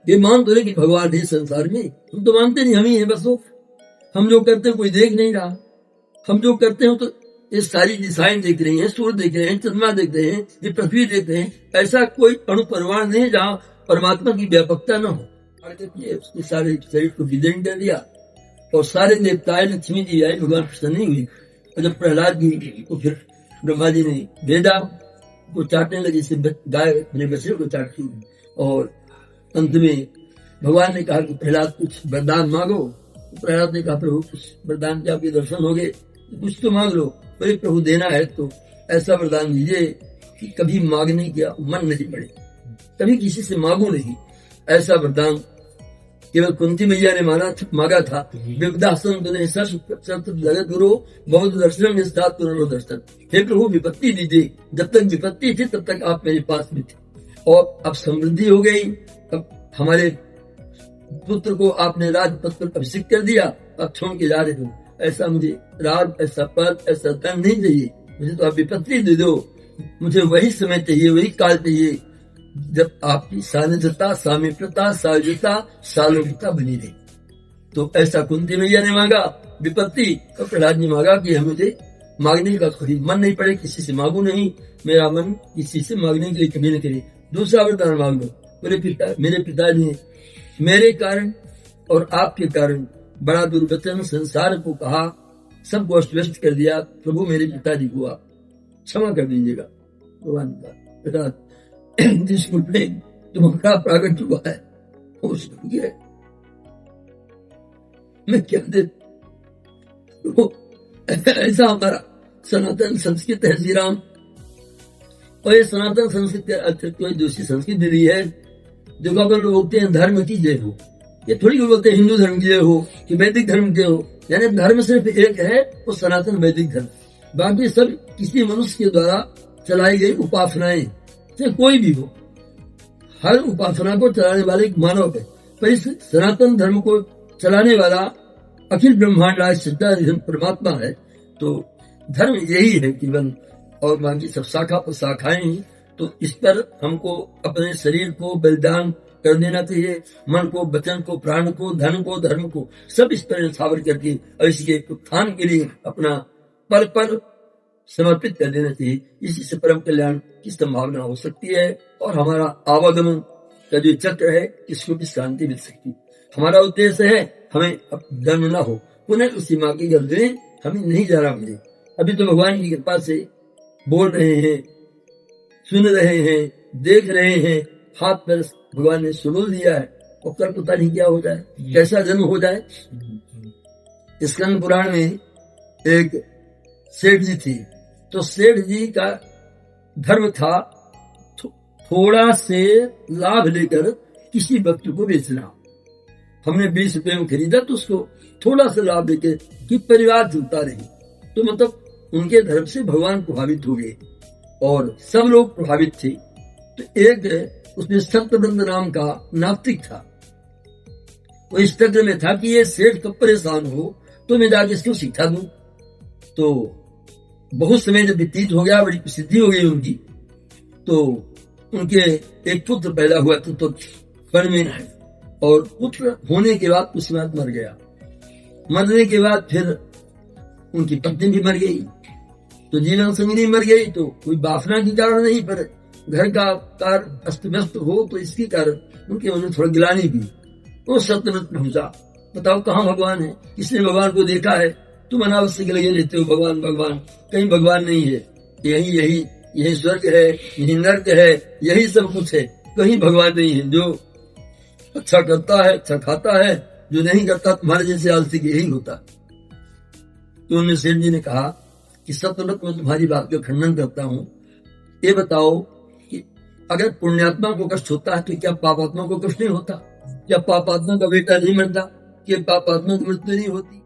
ये मान तो रहे कि भगवान है संसार में, हम तो मानते नहीं, हम ही है बस। वो हम जो करते हैं कोई देख नहीं रहा, हम जो करते हैं तो ये सारी दिशाएं देख रही हैं, सूर्य देख रहे हैं, चंद्रमा देख रहे हैं, ये पृथ्वी देख रहे हैं। ऐसा कोई अणु परमाणु नहीं जहाँ परमात्मा की व्यापकता न हो। उसके सारे शरीर को विलीन कर दिया और सारे देवताएं, लक्ष्मी जी आए, भगवान प्रसन्न नहीं हुई। और जब प्रहलाद जी को फिर ब्रह्मा जी ने भेजा, वो चाटने लगे, जैसे गाय अपने बच्चे को चाटती है। और अंत में भगवान ने कहा कि प्रहलाद कुछ वरदान मांगो। प्रहलाद ने कहा प्रभु कुछ वरदान के आपके दर्शन हो गए, कुछ तो मांग लो। अरे प्रभु देना है तो ऐसा वरदान दीजिए कि कभी मांगने का मन नहीं पड़े, कभी किसी से मांगो नहीं। ऐसा वरदान केवल कुंती मैया ने मांगा था। विपदासन तुने जगत गुरु बहुत दर्शन निष्ठात पुनरो दर्शन। हे प्रभु विपत्ति दीजिए, जब तक विपत्ति थी तब तक आप मेरे पास में थे, और अब समृद्धि हो गई, अब हमारे पुत्र को आपने राजपद पर अभिषेक कर दिया, अब छोड़ के जा रहे हो। ऐसा मुझे राज, ऐसा पद, ऐसा धन नहीं चाहिए, मुझे तो आप विपत्ति दे दो। मुझे वही समय चाहिए, वही काल चाहिए जब आपकी सानिध्यता, सामीप्यता, सायुजता, सालोक्यता बनी रही। तो ऐसा कुंती मैया ने मांगा विपत्ति, तो प्रहलाद ने मांगा कि हमें मांगने का कभी मन नहीं पड़े, किसी से मांगू नहीं, मेरा मन किसी से मांगने के लिए कभी न करे। दूसरा वरदान मांग लो। मेरे पिता ने मेरे कारण और आपके कारण बड़ा दुर्वचन संसार को कहा, सबको अस्त व्यस्त कर दिया। प्रभु मेरे पिताजी को आप क्षमा कर दीजिएगा। भगवान का तुम्हारा प्रागट हुआ है, मैं क्या दे। ऐसा हमारा सनातन संस्कृत है श्री राम। और ये सनातन संस्कृत के अतिरिक्त कोई दूसरी संस्कृत दी है। जो लोग बोलते हैं धर्म की जय हो, ये थोड़ी लोग बोलते हैं हिंदू धर्म की जय हो कि वैदिक धर्म के हो। यानी धर्म सिर्फ एक है, वो सनातन वैदिक धर्म। बाकी सब किसी मनुष्य के द्वारा चलाई गई उपासनाएं, चाहे कोई भी हो। हर उपासना को चलाने वाले एक मानव है, पर इस सनातन धर्म को चलाने वाला अखिल ब्रह्मांड राज सच्चा परमात्मा है। तो धर्म यही है जीवन, और बाकी सब शाखा शाखाएं। तो इस पर हमको अपने शरीर को बलिदान कर देना चाहिए, मन को, वचन को, प्राण को, धन को, धर्म को, सब इस पर न्यौछावर करके और इसके उत्थान के लिए अपना पल पल समर्पित कर देना चाहिए। इसी से परम कल्याण की संभावना हो सकती है, और हमारा आवागमन का जो चक्र है इसको भी शांति मिल सकती है। हमारा उद्देश्य है हमें अब जन्म न हो, पुनः उसी माँ की गर्भ में हमें नहीं जाना पड़े। अभी तो भगवान की कृपा से बोल रहे हैं, सुन रहे हैं, देख रहे हैं, हाथ पर भगवान ने सुलूल दिया है, और कल पता नहीं क्या हो जाए, कैसा जन्म हो जाए। स्कंद पुराण में एक सेठ जी थी, तो सेठ जी का धर्म था थोड़ा से लाभ लेकर किसी वस्तु को बेचना। हमने 20 रुपए में खरीदा तो उसको थोड़ा सा लाभ लेकर कि परिवार चलता रहे। तो मतलब उनके धर्म से भगवान प्रभावित हो गए और सब लोग प्रभावित थे। तो एक उसमें सत्यव्रत नाम का नास्तिक था, वो इस तर्क में था कि ये सेठ कब परेशान हो तो मैं जाके इसको शिक्षा दूं। तो बहुत समय जब व्यतीत हो गया, बड़ी प्रसिद्धि हो गई उनकी, तो उनके एक पुत्र पैदा हुआ तो वन में, और पुत्र होने के बाद कुछ समय मर गया। मरने के बाद फिर उनकी पत्नी भी मर गई, तो जीवन संगिनी मर गई। तो कोई वासना के कारण नहीं, पर घर का कार्य अस्त व्यस्त हो तो इसके कारण उनके मन में थोड़ा गिलानी भी। वो सत्यव्रत पहुंचा, बताओ कहाँ भगवान है, किसने भगवान को देखा है? तुम अनावश्यक लगे रहते हो भगवान भगवान, कहीं भगवान नहीं है। यही स्वर्ग है, यही नर्क है, यही सब कुछ है, कहीं भगवान नहीं है। जो अच्छा करता है, अच्छा खाता है, जो नहीं करता तुम्हारे जैसे आलसी यही होता। तो उन्होंने सेठ जी ने कहा कि सत्यव्रत में तुम्हारी बात का खंडन करता हूँ। ये बताओ कि अगर पुण्यात्मा को कष्ट होता है तो क्या पापात्मा को कष्ट नहीं होता? क्या पापात्मा का बेटा नहीं मरता? क्या पापात्मा की मृत्यु नहीं होती?